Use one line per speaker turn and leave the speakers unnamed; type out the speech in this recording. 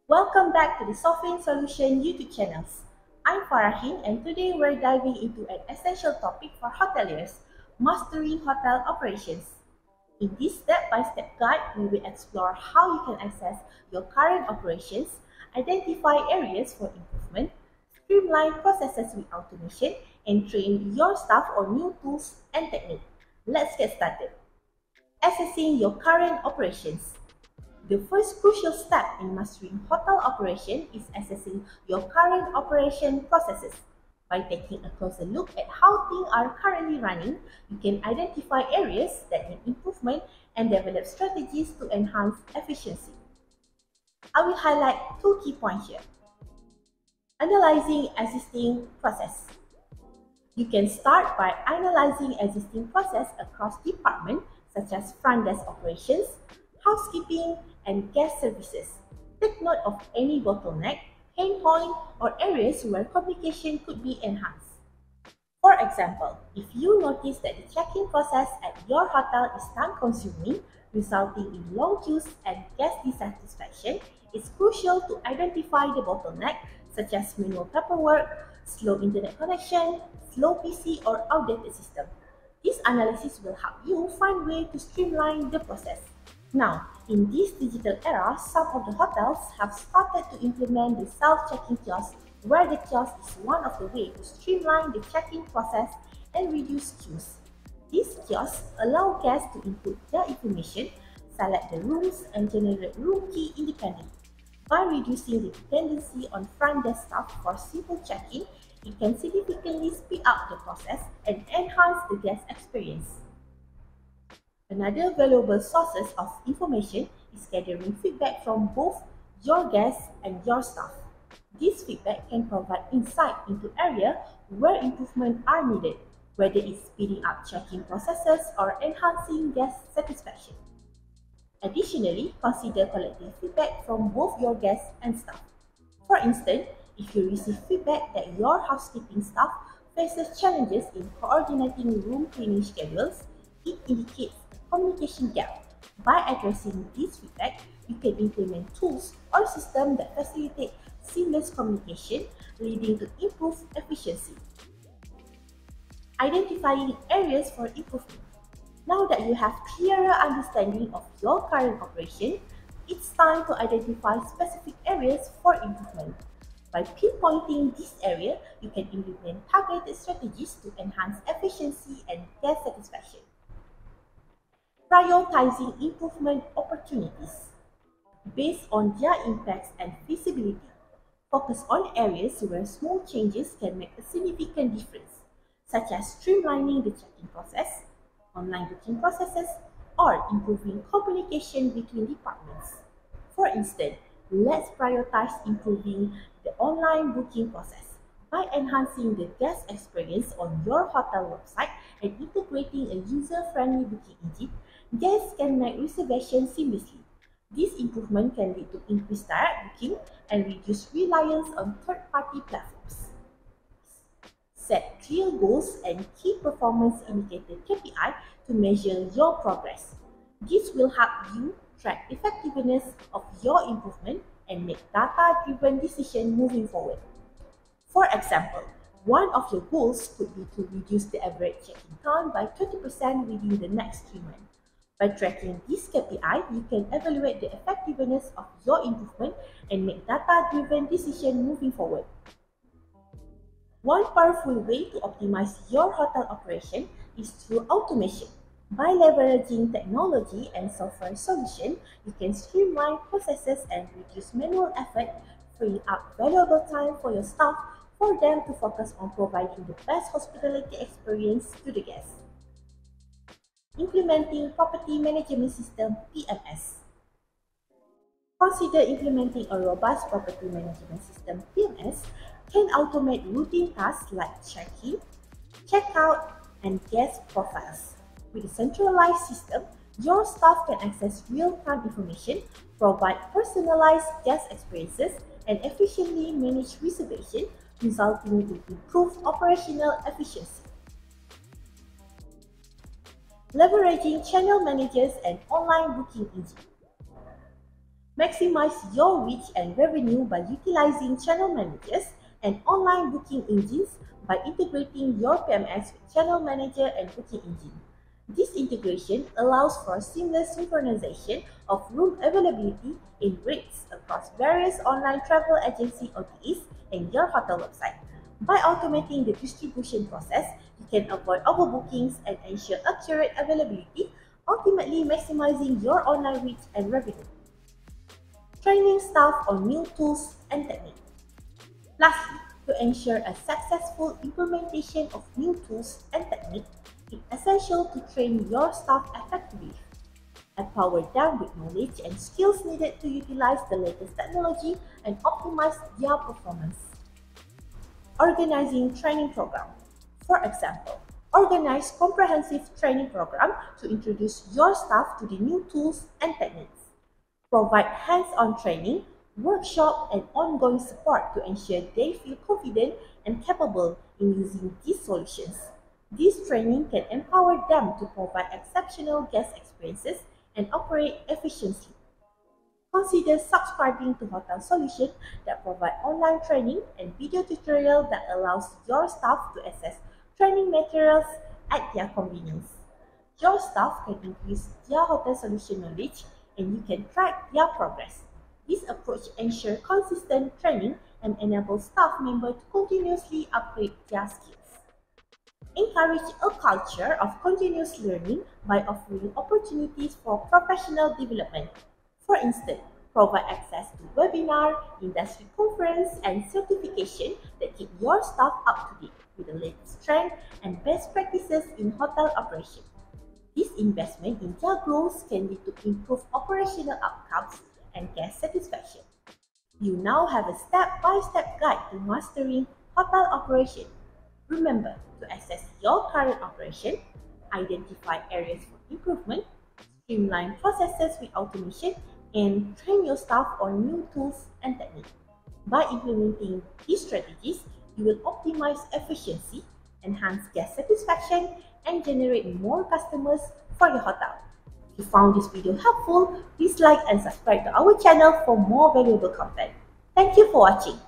Welcome back to the Softinn Solution YouTube channels. I'm Farahin and today we're diving into an essential topic for hoteliers, mastering hotel operations. In this step-by-step guide, we will explore how you can assess your current operations, identify areas for improvement, streamline processes with automation, and train your staff on new tools and techniques. Let's get started. Assessing your current operations. The first crucial step in mastering hotel operation is assessing your current operation processes. By taking a closer look at how things are currently running, you can identify areas that need improvement and develop strategies to enhance efficiency. I will highlight two key points here. Analyzing existing process. You can start by analyzing existing process across departments such as front desk operations, housekeeping, and guest services. Take note of any bottleneck, pain point, or areas where communication could be enhanced. For example, if you notice that the check-in process at your hotel is time-consuming, resulting in long queues and guest dissatisfaction, it's crucial to identify the bottleneck such as manual paperwork, slow internet connection, slow PC, or outdated system. This analysis will help you find ways to streamline the process. Now, in this digital era, some of the hotels have started to implement the self-check-in kiosk, where the kiosk is one of the ways to streamline the check-in process and reduce queues. These kiosks allow guests to input their information, select the rooms, and generate room key independently. By reducing the dependency on front desk staff for simple check-in, it can significantly speed up the process and enhance the guest experience. Another valuable source of information is gathering feedback from both your guests and your staff. This feedback can provide insight into areas where improvements are needed, whether it's speeding up check-in processes or enhancing guest satisfaction. Additionally, consider collecting feedback from both your guests and staff. For instance, if you receive feedback that your housekeeping staff faces challenges in coordinating room cleaning schedules, it indicates a communication gap. By addressing this feedback, you can implement tools or systems that facilitate seamless communication, leading to improved efficiency. Identifying areas for improvement. Now that you have clearer understanding of your current operation, it's time to identify specific areas for improvement. By pinpointing this area, you can implement targeted strategies to enhance efficiency and guest satisfaction. Prioritizing improvement opportunities. Based on their impacts and feasibility, focus on areas where small changes can make a significant difference, such as streamlining the check-in process, online booking processes, or improving communication between departments. For instance, let's prioritize improving the online booking process. By enhancing the guest experience on your hotel website and integrating a user-friendly booking engine, guests can make reservations seamlessly. This improvement can lead to increased direct booking and reduce reliance on third-party platforms. Set clear goals and key performance indicator (KPI) to measure your progress. This will help you track effectiveness of your improvement and make data-driven decisions moving forward. For example, one of your goals could be to reduce the average check-in time by 20% within the next 3 months. By tracking this KPI, you can evaluate the effectiveness of your improvement and make data-driven decisions moving forward. One powerful way to optimize your hotel operation is through automation. By leveraging technology and software solutions, you can streamline processes and reduce manual effort, freeing up valuable time for your staff for them to focus on providing the best hospitality experience to the guests. Implementing Property Management System (PMS). Consider implementing a robust property management system (PMS) can automate routine tasks like check-in, check-out, and guest profiles. With a centralized system, your staff can access real-time information, provide personalized guest experiences, and efficiently manage reservations, resulting in improved operational efficiency. Leveraging channel managers and online booking engine. Maximize your reach and revenue by utilizing channel managers and online booking engines by integrating your PMS with channel manager and booking engine. This integration allows for seamless synchronization of room availability in rates across various online travel agency OTAs and your hotel website. By automating the distribution process, you can avoid overbookings and ensure accurate availability, ultimately maximizing your online reach and revenue. Training staff on new tools and techniques. Lastly, to ensure a successful implementation of new tools and techniques, it's essential to train your staff effectively. Empower them with knowledge and skills needed to utilize the latest technology and optimize their performance. Organizing training program. For example, organize comprehensive training program to introduce your staff to the new tools and techniques. Provide hands-on training, workshop, and ongoing support to ensure they feel confident and capable in using these solutions. This training can empower them to provide exceptional guest experiences and operate efficiently. Consider subscribing to Hotel Solution that provide online training and video tutorial that allows your staff to access training materials at their convenience. Your staff can increase their Hotel Solution knowledge and you can track their progress. This approach ensures consistent training and enables staff members to continuously upgrade their skills. Encourage a culture of continuous learning by offering opportunities for professional development. For instance, provide access to webinar, industry conference, and certification that keep your staff up to date with the latest trend and best practices in hotel operation. This investment in their growth can lead to improved operational outcomes and guest satisfaction. You now have a step-by-step guide to mastering hotel operation. Remember to assess your current operation, identify areas for improvement, streamline processes with automation, and train your staff on new tools and techniques. By implementing these strategies, you will optimize efficiency, enhance guest satisfaction, and generate more customers for your hotel. If you found this video helpful, please like and subscribe to our channel for more valuable content. Thank you for watching.